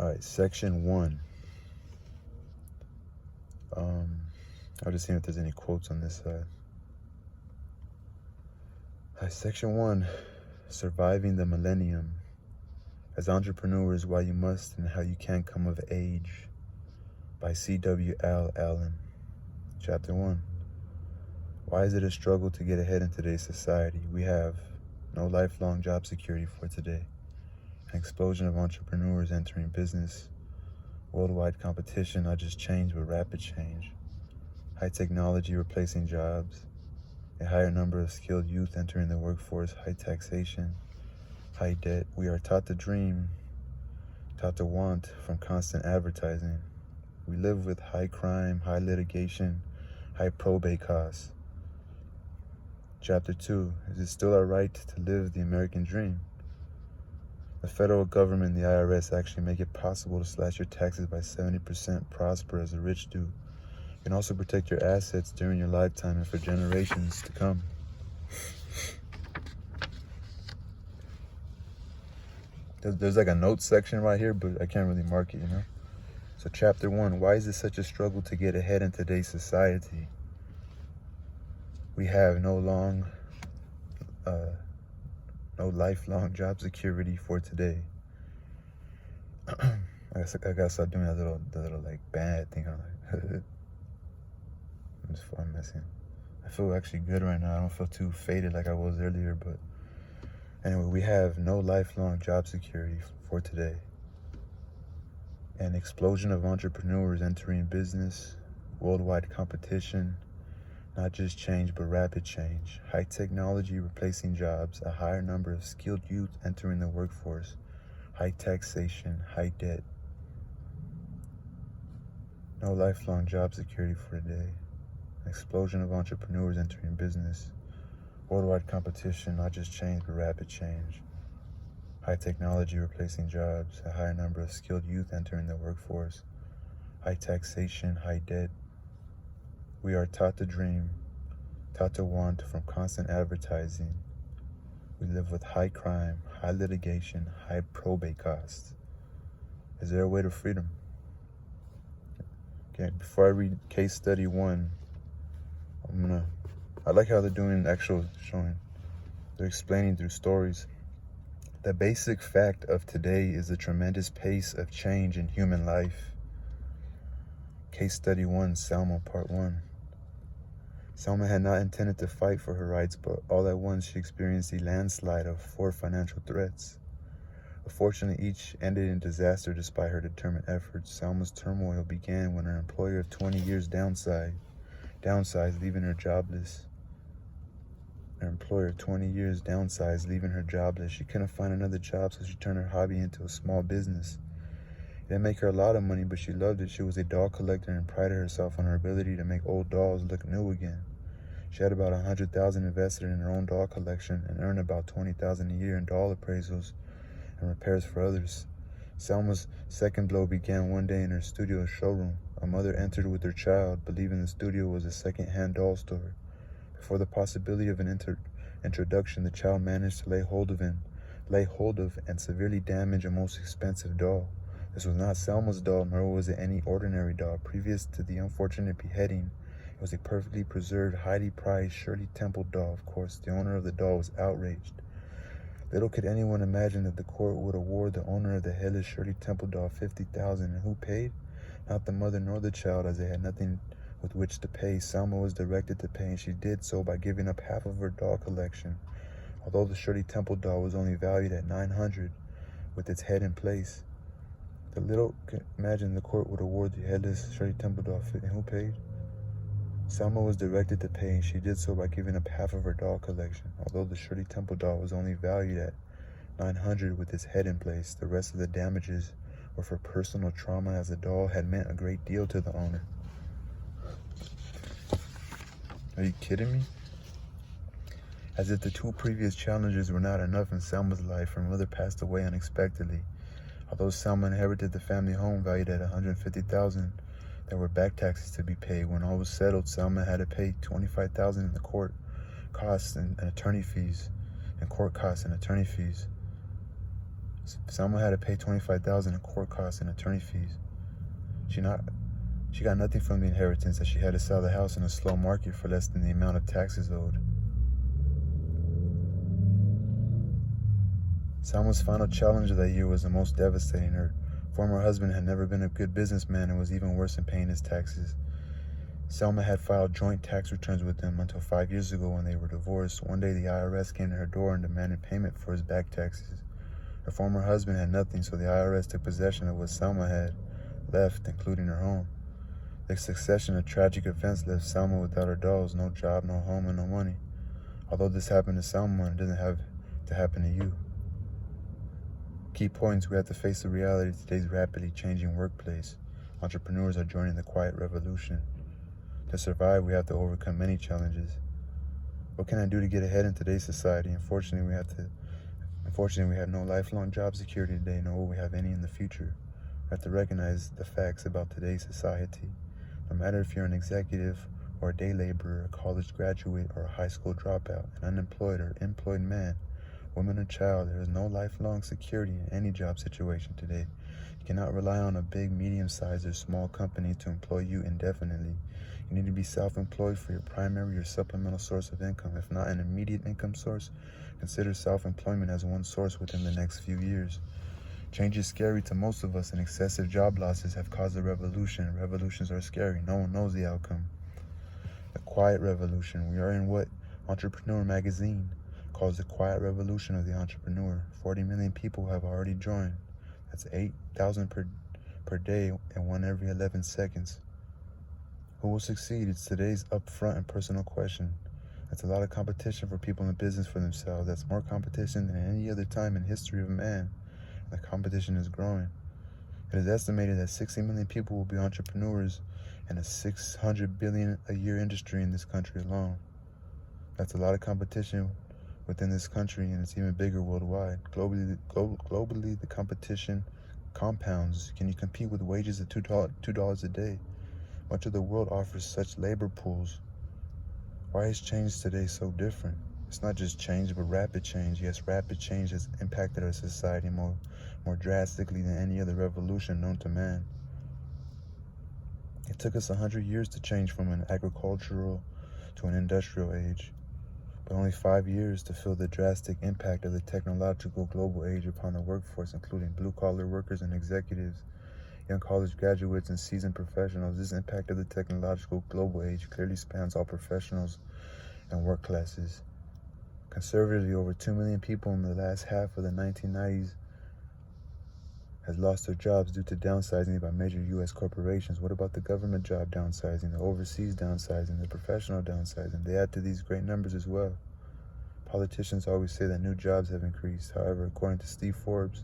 All right, section 1. I'll just see if there's any quotes on this side. All right, section 1, surviving the millennium. As entrepreneurs, why you must and how you can come of age, by C.W. Allen. Chapter 1. Why is it a struggle to get ahead in today's society? We have no lifelong job security for today. An explosion of entrepreneurs entering business. Worldwide competition, not just change, but rapid change. High technology replacing jobs. A higher number of skilled youth entering the workforce. High taxation. High debt. We are taught to dream, taught to want from constant advertising. We live with high crime, high litigation, high probate costs. Chapter 2. Is it still our right to live the American dream? The federal government and the IRS actually make it possible to slash your taxes by 70%, prosper as the rich do. You can also protect your assets during your lifetime and for generations to come. There's like a notes section right here, but I can't really mark it, So chapter 1, why is it such a struggle to get ahead in today's society? We have no lifelong job security for today. I gotta stop doing the little like bad thing. I'm messing. I feel actually good right now. I don't feel too faded like I was earlier, but anyway, we have no lifelong job security for today. An explosion of entrepreneurs entering business, worldwide competition, not just change, but rapid change. High technology replacing jobs, a higher number of skilled youth entering the workforce, high taxation, high debt. No lifelong job security for today. An explosion of entrepreneurs entering business, worldwide competition, not just change, but rapid change. High technology replacing jobs, a higher number of skilled youth entering the workforce, high taxation, high debt. We are taught to dream, taught to want from constant advertising. We live with high crime, high litigation, high probate costs. Is there a way to freedom? Okay, before I read case study 1, I like how they're doing actual showing. They're explaining through stories. The basic fact of today is the tremendous pace of change in human life. Case study 1, Salmon, part 1. Salmon had not intended to fight for her rights, but all at once she experienced a landslide of 4 financial threats. Unfortunately, each ended in disaster despite her determined efforts. Salma's turmoil began when her employer of 20 years downsized, leaving her jobless. Her employer, 20 years, downsized, leaving her jobless. She couldn't find another job, so she turned her hobby into a small business. It didn't make her a lot of money, but she loved it. She was a doll collector and prided herself on her ability to make old dolls look new again. She had about $100,000 invested in her own doll collection and earned about $20,000 a year in doll appraisals and repairs for others. Salma's second blow began one day in her studio showroom. A mother entered with her child, believing the studio was a second-hand doll store. Before the possibility of an introduction, the child managed to lay hold of and severely damage a most expensive doll. This was not Salma's doll, nor was it any ordinary doll. Previous to the unfortunate beheading, it was a perfectly preserved, highly prized Shirley Temple doll. Of course, the owner of the doll was outraged. Little could anyone imagine that the court would award the owner of the headless Shirley Temple doll $50,000, and who paid? Not the mother nor the child, as they had nothing with which to pay. Salma was directed to pay, and she did so by giving up half of her doll collection. Although the Shirley Temple doll was only valued at $900 with its head in place. The little could imagine the court would award the headless Shirley Temple doll, and who paid? Salma was directed to pay, and she did so by giving up half of her doll collection. Although the Shirley Temple doll was only valued at $900 with its head in place, the rest of the damages were for personal trauma, as the doll had meant a great deal to the owner. Are you kidding me? As if the 2 previous challenges were not enough in Salma's life, her mother passed away unexpectedly. Although Salma inherited the family home valued at $150,000, there were back taxes to be paid. When all was settled, Salma had to pay $25,000 in the court costs and attorney fees, Salmon had to pay $25,000 in court costs and attorney fees. She got nothing from the inheritance, as she had to sell the house in a slow market for less than the amount of taxes owed. Salmon's final challenge of that year was the most devastating. Her former husband had never been a good businessman and was even worse in paying his taxes. Salma had filed joint tax returns with him until 5 years ago when they were divorced. One day the IRS came to her door and demanded payment for his back taxes. Her former husband had nothing, so the IRS took possession of what Salma had left, including her home. The succession of tragic events left Salma without her dolls, no job, no home, and no money. Although this happened to Salma, it doesn't have to happen to you. Key points: we have to face the reality of today's rapidly changing workplace. Entrepreneurs are joining the quiet revolution. To survive, we have to overcome many challenges. What can I do to get ahead in today's society? Unfortunately, we have no lifelong job security today, nor will we have any in the future. We have to recognize the facts about today's society. No matter if you're an executive or a day laborer, a college graduate or a high school dropout, an unemployed or employed man, woman or child, there is no lifelong security in any job situation today. You cannot rely on a big, medium-sized, or small company to employ you indefinitely. You need to be self-employed for your primary or supplemental source of income. If not an immediate income source, consider self-employment as one source within the next few years. Change is scary to most of us, and excessive job losses have caused a revolution. Revolutions are scary. No one knows the outcome. The quiet revolution. We are in what Entrepreneur magazine calls the quiet revolution of the entrepreneur. 40 million people have already joined. That's 8,000 per day and one every 11 seconds. Who will succeed? It's today's upfront and personal question. That's a lot of competition for people in business for themselves. That's more competition than any other time in history of man. The competition is growing. It is estimated that 60 million people will be entrepreneurs in a $600 billion a year industry in this country alone. That's a lot of competition within this country, and it's even bigger worldwide. Globally, the competition compounds. Can you compete with wages of $2 a day? Much of the world offers such labor pools. Why is change today so different? It's not just change, but rapid change. Yes, rapid change has impacted our society more drastically than any other revolution known to man. It took us 100 years to change from an agricultural to an industrial age, but only 5 years to feel the drastic impact of the technological global age upon the workforce, including blue-collar workers and executives, young college graduates, and seasoned professionals. This impact of the technological global age clearly spans all professionals and work classes. Conservatively, over 2 million people in the last half of the 1990s has lost their jobs due to downsizing by major U.S. corporations. What about the government job downsizing, the overseas downsizing, the professional downsizing? They add to these great numbers as well. Politicians always say that new jobs have increased. However, according to Steve Forbes,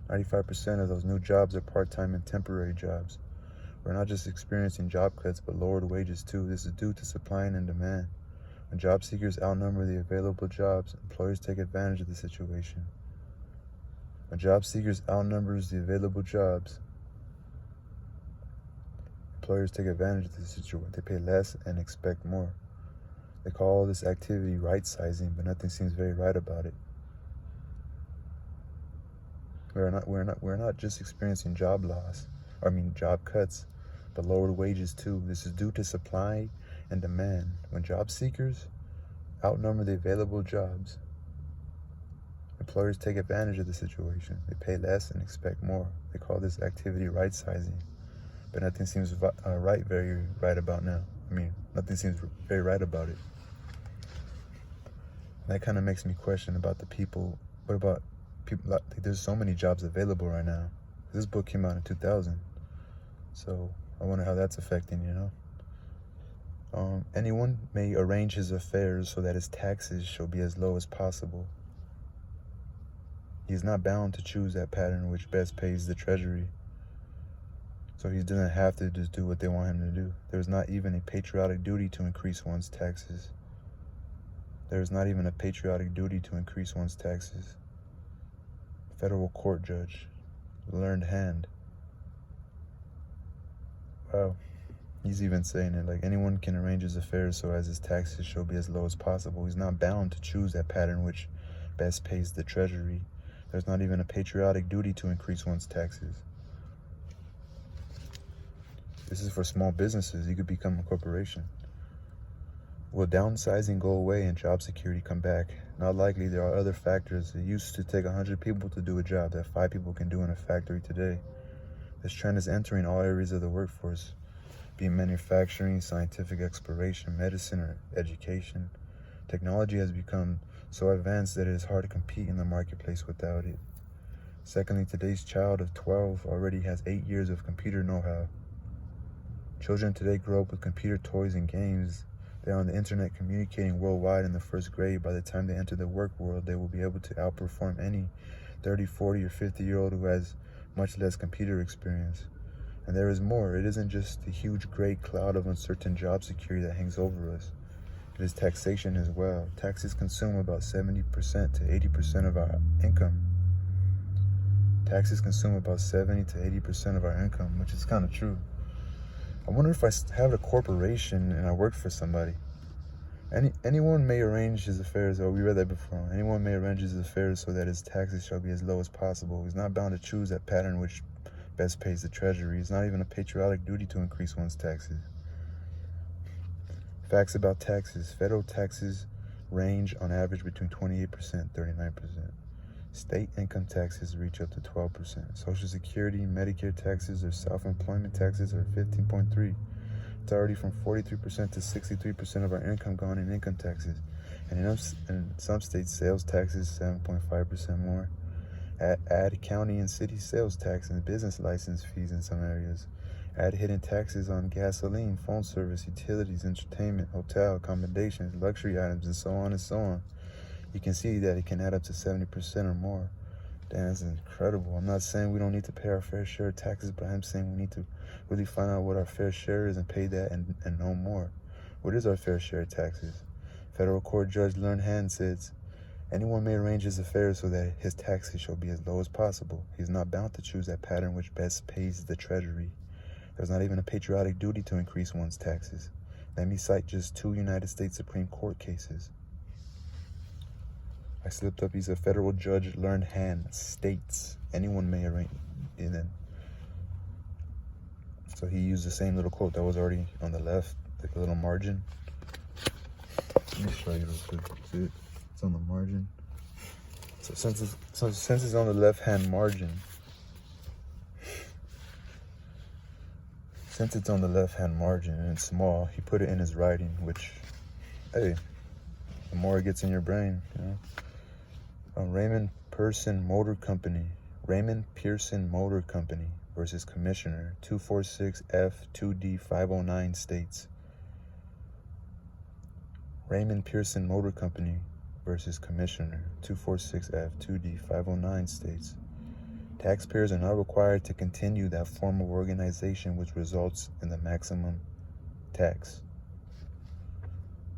95% of those new jobs are part-time and temporary jobs. We're not just experiencing job cuts, but lowered wages too. This is due to supply and demand. When job seekers outnumber the available jobs, employers take advantage of the situation. When job seekers outnumbers the available jobs, employers take advantage of the situation. They pay less and expect more. They call all this activity right-sizing, but nothing seems very right about it. We're not just experiencing job cuts, but lowered wages too. This is due to supply and demand. When job seekers outnumber the available jobs, employers take advantage of the situation. They pay less and expect more. They call this activity right-sizing, but nothing seems very right about now. Nothing seems very right about it. That kind of makes me question about the people. What about people? There's so many jobs available right now. This book came out in 2000, so I wonder how that's affecting, Anyone may arrange his affairs so that his taxes shall be as low as possible. He is not bound to choose that pattern which best pays the treasury, so he doesn't have to just do what they want him to do. There is not even a patriotic duty to increase one's taxes. Federal court judge, learned hand. Wow. He's even saying it, like, anyone can arrange his affairs so as his taxes shall be as low as possible. He's not bound to choose that pattern which best pays the treasury. There's not even a patriotic duty to increase one's taxes. This is for small businesses. You could become a corporation. Will downsizing go away and job security come back? Not likely. There are other factors. It used to take 100 people to do a job that 5 people can do in a factory today. This trend is entering all areas of the workforce, be it manufacturing, scientific exploration, medicine, or education. Technology has become so advanced that it is hard to compete in the marketplace without it. Secondly, today's child of 12 already has 8 years of computer know-how. Children today grow up with computer toys and games. They are on the internet communicating worldwide in the first grade. By the time they enter the work world, they will be able to outperform any 30, 40, or 50-year-old who has much less computer experience. And there is more. It isn't just the huge gray cloud of uncertain job security that hangs over us. It is taxation as well. Taxes consume about 70% to 80% of our income. Taxes consume about 70 to 80% of our income, which is kind of true. I wonder if I have a corporation and I work for somebody. Anyone may arrange his affairs, we read that before. Anyone may arrange his affairs so that his taxes shall be as low as possible. He's not bound to choose that pattern which best pays the treasury. It's not even a patriotic duty to increase one's taxes. Facts about taxes. Federal taxes range on average between 28% and 39%. State income taxes reach up to 12%. Social Security, Medicare taxes, or self-employment taxes are 15.3%. It's already from 43% to 63% of our income gone in income taxes. And in some states, sales taxes 7.5% more. Add county and city sales tax and business license fees in some areas. Add hidden taxes on gasoline, phone service, utilities, entertainment, hotel accommodations, luxury items, and so on and so on. You can see that it can add up to 70% or more. Damn, that's incredible. I'm not saying we don't need to pay our fair share of taxes, but I'm saying we need to really find out what our fair share is and pay that and no more. What is our fair share of taxes? Federal Court Judge Learned Hand says, anyone may arrange his affairs so that his taxes shall be as low as possible. He is not bound to choose that pattern which best pays the treasury. There's not even a patriotic duty to increase one's taxes. Let me cite just 2 United States Supreme Court cases. I slipped up. He's a federal judge. Learned hand states anyone may arrange. And then, so he used the same little quote that was already on the left, like a little margin. Let me show you real quick. See it? It's on the margin. So since it's on the left-hand margin, and it's small, he put it in his writing. Which, hey, the more it gets in your brain, you know. Raymond Pearson Motor Company versus Commissioner 246F2D509 states. Raymond Pearson Motor Company versus Commissioner 246F2D509 states. Taxpayers are not required to continue that form of organization which results in the maximum tax.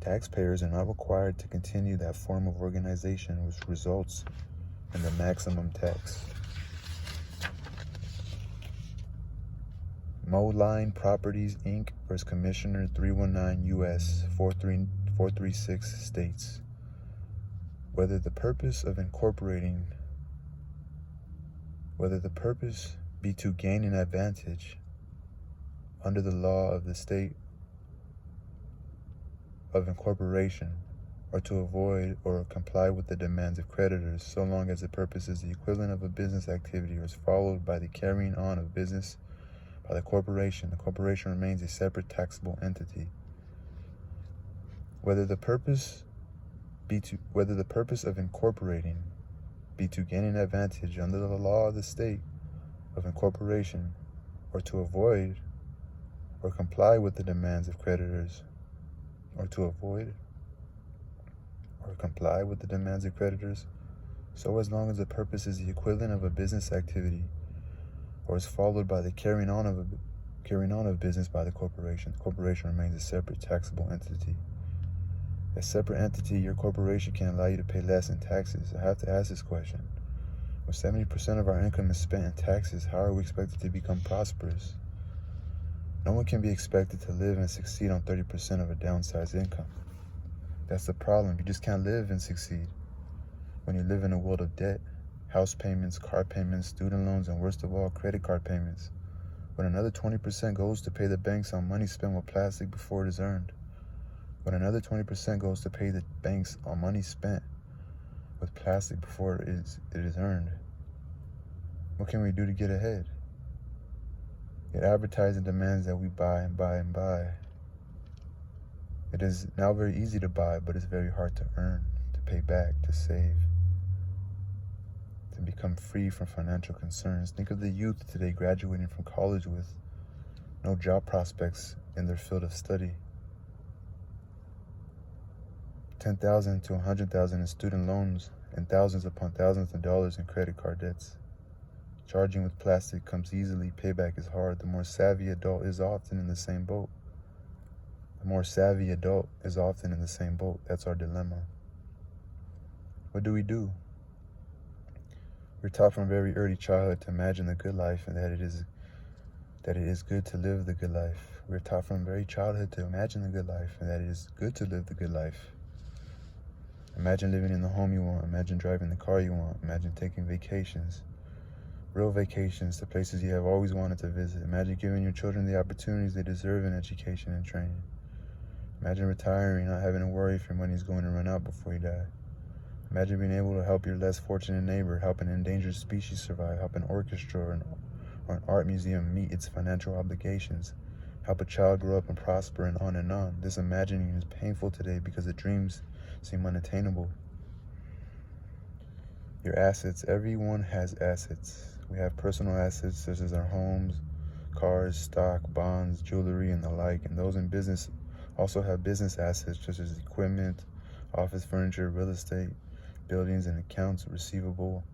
Taxpayers are not required to continue that form of organization which results in the maximum tax. Moline Properties, Inc. versus Commissioner 319 U.S. 436 states. Whether the purpose be to gain an advantage under the law of the state of incorporation, or to avoid or comply with the demands of creditors, so long as the purpose is the equivalent of a business activity or is followed by the carrying on of business by the corporation remains a separate taxable entity. Whether the purpose of incorporating be to gain an advantage under the law of the state of incorporation, or to avoid or comply with the demands of creditors, so as long as the purpose is the equivalent of a business activity or is followed by the carrying on of business by the corporation remains a separate taxable entity. A separate entity, your corporation can allow you to pay less in taxes. I have to ask this question. When 70% of our income is spent in taxes, how are we expected to become prosperous? No one can be expected to live and succeed on 30% of a downsized income. That's the problem. You just can't live and succeed when you live in a world of debt. house payments, car payments, student loans, and worst of all, credit card payments. When another 20% goes to pay the banks on money spent with plastic before it is earned. When another 20% goes to pay the banks on money spent with plastic before it is earned. What can we do to get ahead? Yet advertising demands that we buy and buy and buy. It is now very easy to buy, but it's very hard to earn, to pay back, to save, to become free from financial concerns. Think of the youth today graduating from college with no job prospects in their field of study. $10,000 to $100,000 in student loans and thousands upon thousands of dollars in credit card debts. Charging with plastic comes easily, payback is hard. The more savvy adult is often in the same boat. That's our dilemma. What do? We're taught from very early childhood to imagine the good life and that it is good to live the good life. We're taught from very childhood to imagine the good life and that it is good to live the good life. Imagine living in the home you want. Imagine driving the car you want. Imagine taking vacations. Real vacations to places you have always wanted to visit. Imagine giving your children the opportunities they deserve in education and training. Imagine retiring, not having to worry if your money's going to run out before you die. Imagine being able to help your less fortunate neighbor, help an endangered species survive, help an orchestra or an art museum meet its financial obligations, help a child grow up and prosper, and on and on. This imagining is painful today because the dreams seem unattainable. Your assets. Everyone has assets. We have personal assets such as our homes, cars, stock, bonds, jewelry, and the like. And those in business also have business assets such as equipment, office furniture, real estate, buildings, and accounts receivable.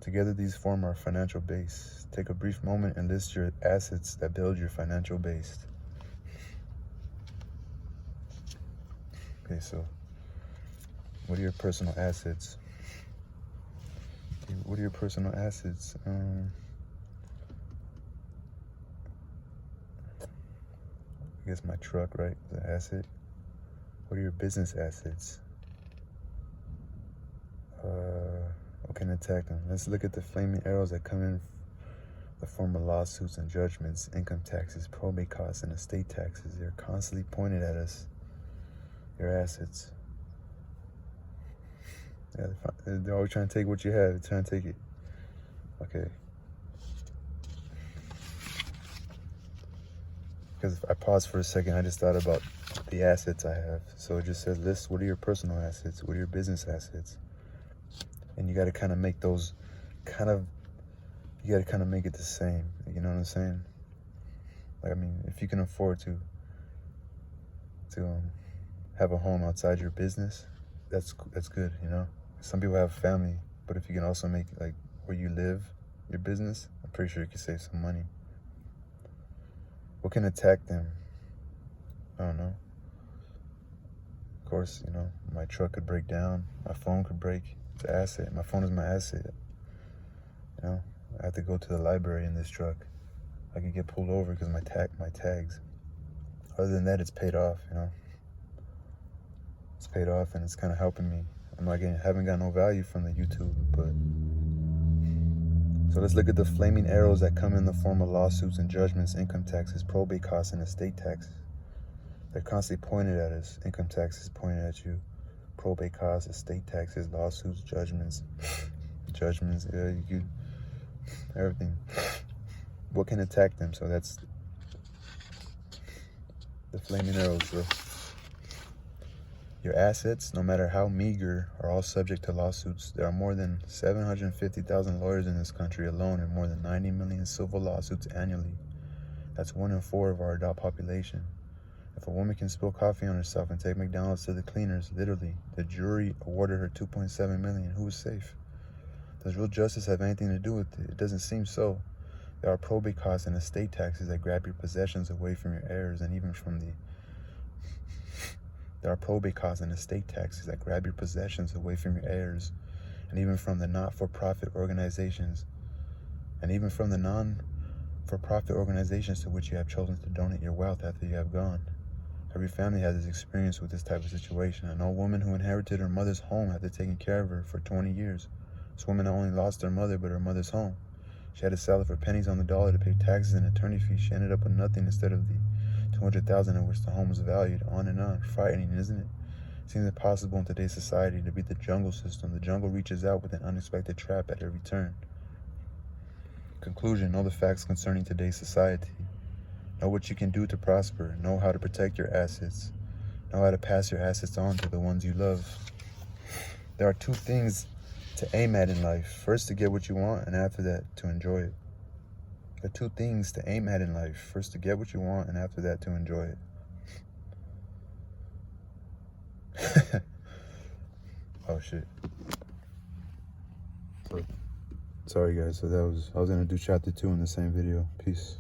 Together, these form our financial base. Take a brief moment and list your assets that build your financial base. Okay, so what are your personal assets? What are your personal assets? I guess my truck, right, is an asset. What are your business assets? What can attack them? Let's look at the flaming arrows that come in the form of lawsuits and judgments, income taxes, probate costs, and estate taxes. They're constantly pointed at us. Your assets. Yeah, they're always trying to take what you have. They're trying to take it. Okay. Because if I paused for a second, I just thought about the assets I have. So it just says, list what are your personal assets? What are your business assets? And you got to kind of make those you got to kind of make it the same. You know what I'm saying? Like, I mean, if you can afford to have a home outside your business, that's good, you know? Some people have family, but if you can also make like where you live your business, I'm pretty sure you can save some money. What can attack them? I don't know. Of course, you know, my truck could break down, my phone could break. It's an asset. My phone is my asset. You know, I have to go to the library in this truck. I could get pulled over because my tags. Other than that, it's paid off, you know. It's paid off and it's kind of helping me. Haven't got no value from the YouTube, but so let's look at the flaming arrows that come in the form of lawsuits and judgments, income taxes, probate costs, and estate taxes. They're constantly pointed at us. Income taxes pointed at you, probate costs, estate taxes, lawsuits, judgments, everything. What can attack them? So that's the flaming arrows. So your assets, no matter how meager, are all subject to lawsuits. There are more than 750,000 lawyers in this country alone and more than 90 million civil lawsuits annually. That's 1 in 4 of our adult population. If a woman can spill coffee on herself and take McDonald's to the cleaners, literally, the jury awarded her $2.7 million. Who is safe? Does real justice have anything to do with it? It doesn't seem so. There are probate costs and estate taxes that grab your possessions away from your heirs, and even from the There are probate costs and estate taxes that grab your possessions away from your heirs, and even from the not-for-profit organizations, and even from the non-for-profit organizations to which you have chosen to donate your wealth after you have gone. Every family has this experience with this type of situation. I know a woman who inherited her mother's home after taking care of her for 20 years. This woman not only lost her mother, but her mother's home. She had to sell it for pennies on the dollar to pay taxes and attorney fees. She ended up with nothing instead of the $200,000 in which the home was valued. On and on. Frightening, isn't it? It seems impossible in today's society to beat the jungle system. The jungle reaches out with an unexpected trap at every turn. Conclusion: know the facts concerning today's society. Know what you can do to prosper. Know how to protect your assets. Know how to pass your assets on to the ones you love. There are two things to aim at in life. First, to get what you want, and after that, to enjoy it. There are two things to aim at in life. First, to get what you want, and after that, to enjoy it. Oh, shit. So, sorry, guys. So I was going to do chapter 2 in the same video. Peace.